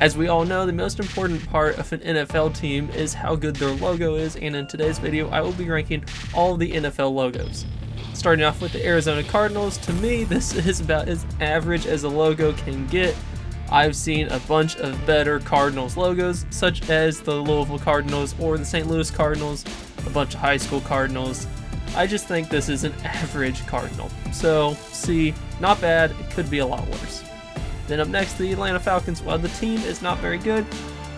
As we all know, the most important part of an NFL team is how good their logo is, and in today's video I will be ranking all of the NFL logos. Starting off with the Arizona Cardinals, to me this is about as average as a logo can get. I've seen a bunch of better Cardinals logos, such as the Louisville Cardinals or the St. Louis Cardinals, a bunch of high school Cardinals. I just think this is an average Cardinal. So, C, not bad, it could be a lot worse. Then up next, the Atlanta Falcons. While the team is not very good,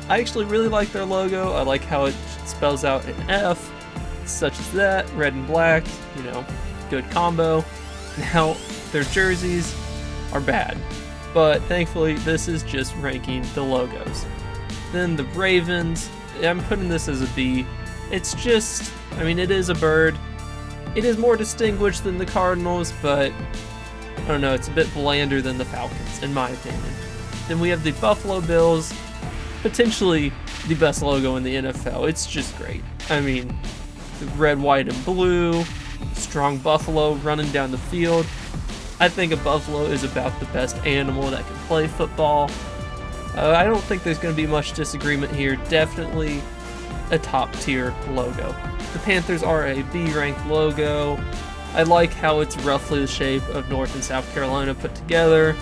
I actually really like their logo. I like how it spells out an F, such as that, red and black, you know, good combo. Now, their jerseys are bad, but thankfully this is just ranking the logos. Then the Ravens, I'm putting this as a B. It's just, I mean, it is a bird. It is more distinguished than the Cardinals, but I don't know, it's a bit blander than the Falcons, in my opinion. Then we have the Buffalo Bills, potentially the best logo in the NFL. It's just great. I mean, the red, white, and blue, strong buffalo running down the field. I think a buffalo is about the best animal that can play football. I don't think there's going to be much disagreement here. Definitely a top tier logo. The Panthers are a B-ranked logo. I like how it's roughly the shape of North and South Carolina put together.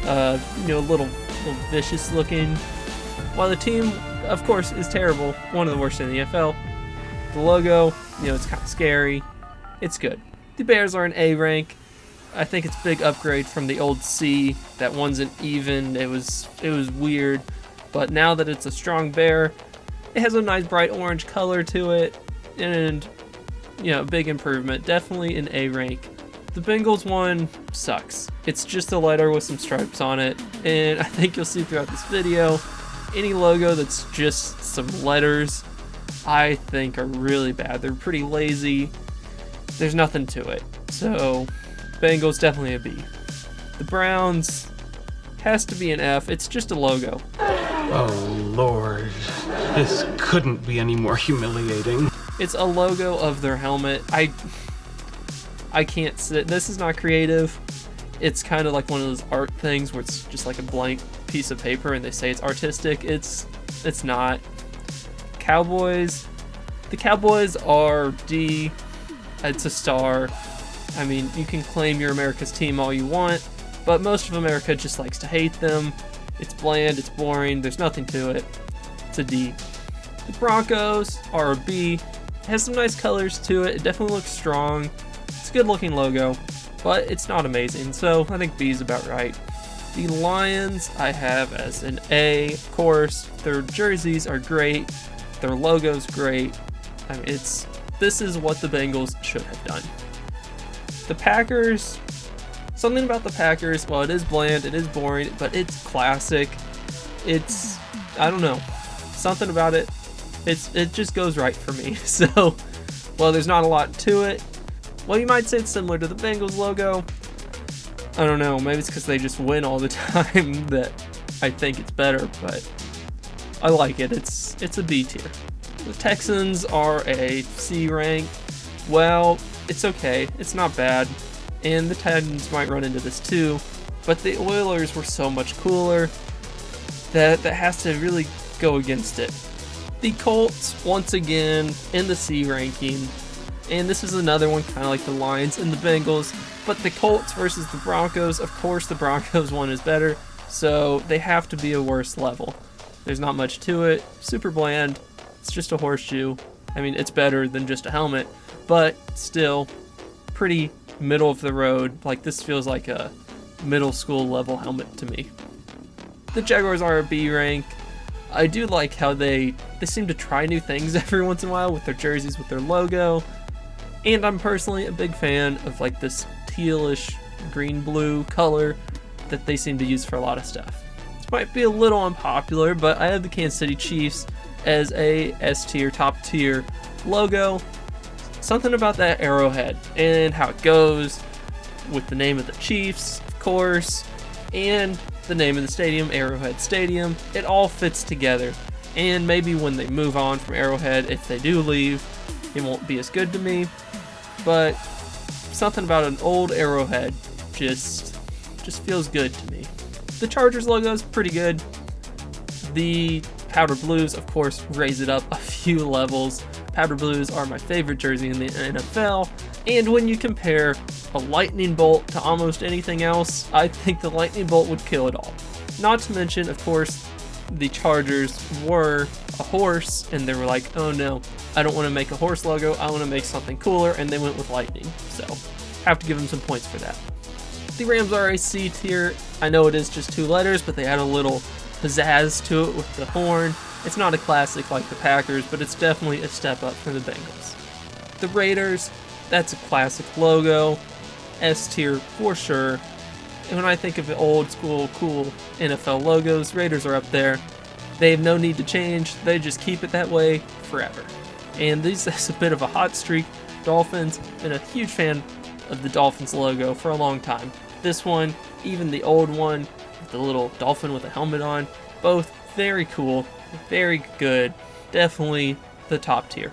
You know, a little vicious looking. While the team, of course, is terrible, one of the worst in the NFL. The logo, you know, it's kind of scary. It's good. The Bears are an A rank. I think it's a big upgrade from the old C. That one's an even. It was weird, but now that it's a strong bear, it has a nice bright orange color to it, and you know, big improvement. Definitely an A rank. The Bengals one sucks. It's just a letter with some stripes on it, and I think you'll see throughout this video, any logo that's just some letters, I think are really bad. They're pretty lazy. There's nothing to it. So, Bengals definitely a B. The Browns has to be an F. It's just a logo. Oh Lord, this couldn't be any more humiliating. It's a logo of their helmet. I can't sit. This is not creative. It's kind of like one of those art things where it's just like a blank piece of paper and they say it's artistic. It's not. Cowboys. The Cowboys are D. It's a star. I mean, you can claim you're America's team all you want, but most of America just likes to hate them. It's bland, it's boring, there's nothing to it. It's a D. The Broncos are a B. It has some nice colors to it. It definitely looks strong. It's a good looking logo, but it's not amazing, so I think B is about right. The Lions I have as an A. Of course, their jerseys are great. Their logo's great. I mean, this is what the Bengals should have done. The Packers, something about the Packers, well, it is bland, it is boring, but it's classic. It's, I don't know, something about it, it just goes right for me. So, well, there's not a lot to it. Well, you might say it's similar to the Bengals logo. I don't know, maybe it's because they just win all the time that I think it's better, but I like it. It's a B tier. The Texans are a C rank. Well, it's okay. It's not bad. And the Titans might run into this too. But the Oilers were so much cooler that has to really go against it. The Colts, once again, in the C ranking. And this is another one kind of like the Lions and the Bengals. But the Colts versus the Broncos, of course the Broncos one is better. So they have to be a worse level. There's not much to it. Super bland. It's just a horseshoe. I mean, it's better than just a helmet, but still pretty middle of the road. Like, this feels like a middle school level helmet to me. The Jaguars are a B rank. I do like how they seem to try new things every once in a while with their jerseys, with their logo. And I'm personally a big fan of like this tealish green-blue color that they seem to use for a lot of stuff. This might be a little unpopular, but I have the Kansas City Chiefs as a S tier, top tier logo. Something about that arrowhead and how it goes with the name of the Chiefs, of course, and the name of the stadium, Arrowhead Stadium. It all fits together. And maybe when they move on from Arrowhead, if they do leave, it won't be as good to me. But something about an old Arrowhead just feels good to me. The Chargers logo is pretty good. The powder blues, of course, raise it up a few levels. Powder blues are my favorite jersey in the NFL, and when you compare a lightning bolt to almost anything else, I think the lightning bolt would kill it all. Not to mention, of course, the Chargers were a horse, and they were like, oh no, I don't want to make a horse logo, I want to make something cooler, and they went with lightning, so have to give them some points for that. The Rams are a C tier. I know it is just 2 letters, but they add a little pizzazz to it with the horn. It's not a classic like the Packers, but it's definitely a step up from the Bengals. The Raiders, that's a classic logo, S tier for sure. And when I think of the old school cool NFL logos, Raiders are up there. They have no need to change, they just keep it that way forever. And this is a bit of a hot streak. Dolphins, been a huge fan of the Dolphins logo for a long time. This one, even the old one, with the little dolphin with a helmet on, both very cool, very good, definitely the top tier.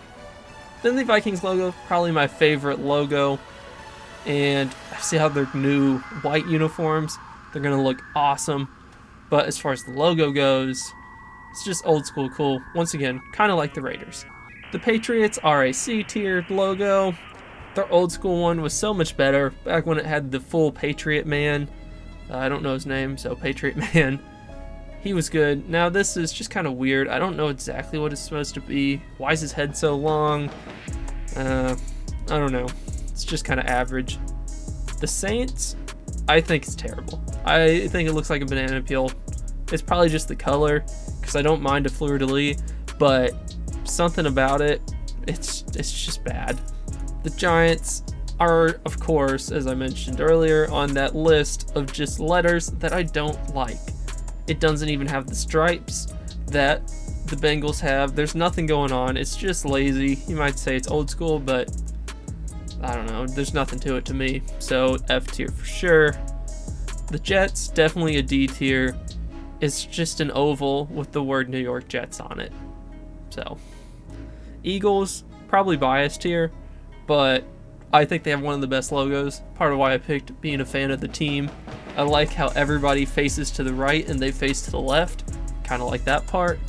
Then the Vikings logo, probably my favorite logo, and I see how their new white uniforms, they're gonna look awesome, but as far as the logo goes, it's just old school cool, once again, kind of like the Raiders. The Patriots are a C tier logo. Their old school one was so much better, back when it had the full Patriot Man. I don't know his name, so Patriot Man. He was good. Now this is just kind of weird. I don't know exactly what it's supposed to be. Why is his head so long? I don't know. It's just kind of average. The Saints, I think it's terrible. I think it looks like a banana peel. It's probably just the color, because I don't mind a fleur-de-lis, but something about it, it's just bad. The Giants are, of course, as I mentioned earlier, on that list of just letters that I don't like. It doesn't even have the stripes that the Bengals have. There's nothing going on. It's just lazy. You might say it's old school, but I don't know. There's nothing to it to me. So F tier for sure. The Jets, definitely a D tier. It's just an oval with the word New York Jets on it. So Eagles, probably biased here, but I think they have one of the best logos. Part of why I picked being a fan of the team. I like how everybody faces to the right and they face to the left. Kind of like that part.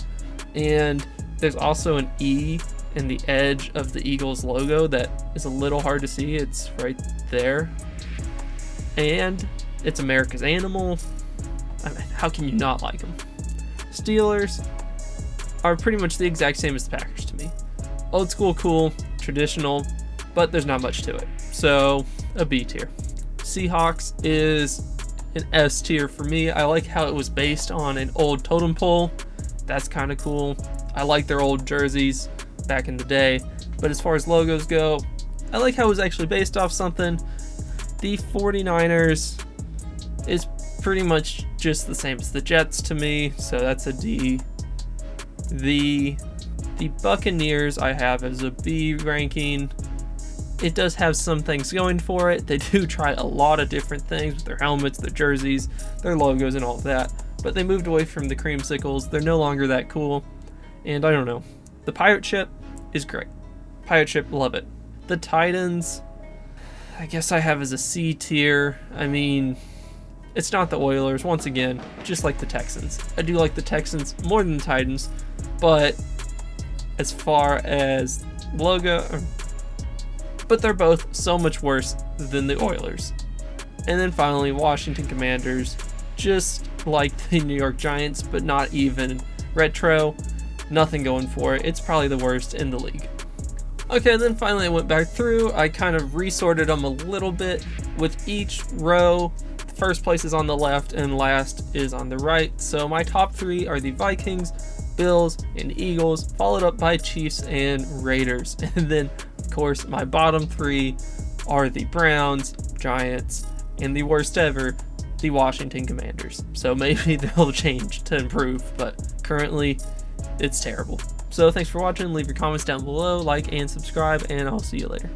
And there's also an E in the edge of the Eagles logo that is a little hard to see. It's right there. And it's America's animal. I mean, how can you not like them? Steelers are pretty much the exact same as the Packers to me. Old school, cool, traditional, but there's not much to it. So a B tier. Seahawks is an S tier for me. I like how it was based on an old totem pole. That's kind of cool. I like their old jerseys back in the day. But as far as logos go, I like how it was actually based off something. The 49ers is pretty much just the same as the Jets to me, so that's a D. The Buccaneers I have as a B ranking. It does have some things going for it. They do try a lot of different things with their helmets, their jerseys, their logos, and all of that. But they moved away from the creamsicles. They're no longer that cool. And I don't know. The pirate ship is great. Pirate ship, love it. The Titans, I guess I have as a C tier. I mean, it's not the Oilers, once again, just like the Texans. I do like the Texans more than the Titans, but as far as logo, but they're both so much worse than the Oilers. And then finally, Washington Commanders, just like the New York Giants, but not even retro. Nothing going for it. It's probably the worst in the league. Okay, then finally I went back through. I kind of resorted them a little bit with each row. The first place is on the left and last is on the right. So my top 3 are the Vikings, Bills, and Eagles, followed up by Chiefs and Raiders. And then, of course, my bottom 3 are the Browns, Giants, and the worst ever, the Washington Commanders. So maybe they'll change to improve, but currently it's terrible. So thanks for watching. Leave your comments down below, like and subscribe, and I'll see you later.